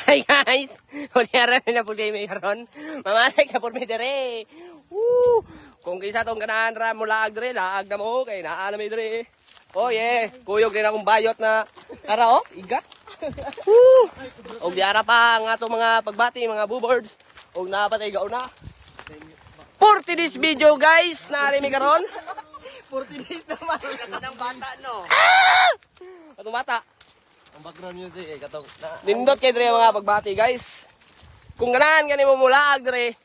Hi guys! Huliaran na po kayo mayroon. Mamalay ka po may dere. Woo! Kung kisa tong ganahan ra mo laag dere, laag na mo kay naa na may dere. Oh yeah, kuyog din akong bayot na ara oh, iga. Woo! Og diara pa ang ato mga pagbati, mga buboards. Og napatay gaon na. 40 this video guys, naari mi karon. 40 days naman. Katong bata, no? Katong bata. Ang background music, eh, katong... Nindot kay dire mga pagbati guys. Kung ganahan gani mo mulaag dire.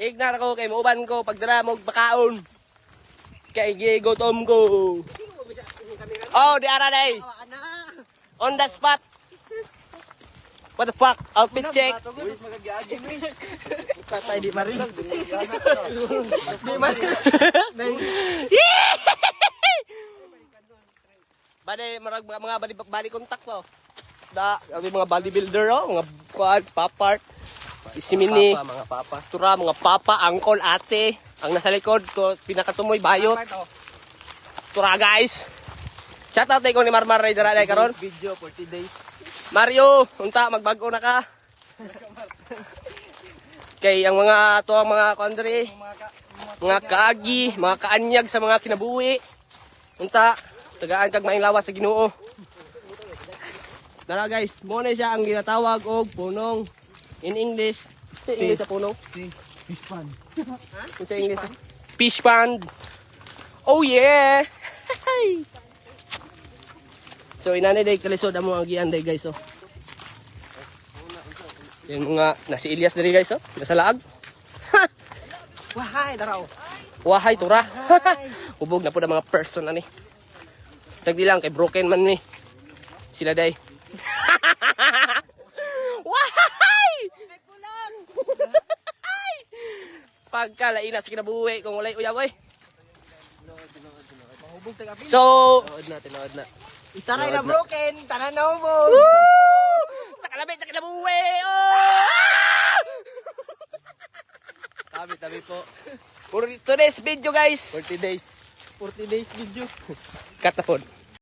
Ignar ko kay mauban ko pagdala mo bakaon. Kay gigotom ko. Oh, di ara day. On the spot. What the fuck? Outfit check. Uwis magagiagin, uwis. Patay di marin. Di marin. Bade marag mga bali kontak po. Da, abi mga bodybuilder oh, mga quad, papart. Si Mini, Mga papa. tura mga papa, angkol, ate. Ang nasa likod ko pinakatumoy bayot. Tura guys. Shout out ko ni Marmar Ray dara day karon. Video, 40 days. Mario, unta magbago na ka. Kay ang mga to ang mga kondre, mga kaagi, mga kaanyag sa mga kinabuhi. Unta, tagaan kag maing lawas sa Ginoo. Dara guys, mo na siya ang ginatawag og punong in English. Sa English sa punong? Fish pan. Sa English? Fish pond. Oh yeah. So inanay day kalisod amo ang gian day guys oh. Yung mga nasi Ilyas diri guys oh, nasa laag. Wahay, daraw. Wahay tura. Hubog na po na mga person ani. Tagdi lang kay broken man ni. Sila day. Wahay! Pagkalaina sa kinabuhi kung walay uyaw oy. Mahubog tayo apil. So, Tinood na. Isa ray na broken, tanan na hubog. sa kalabit sa kinabuhi. Oh! Tabi po. For today's video guys. 40 days. 40 days video. Cut na po.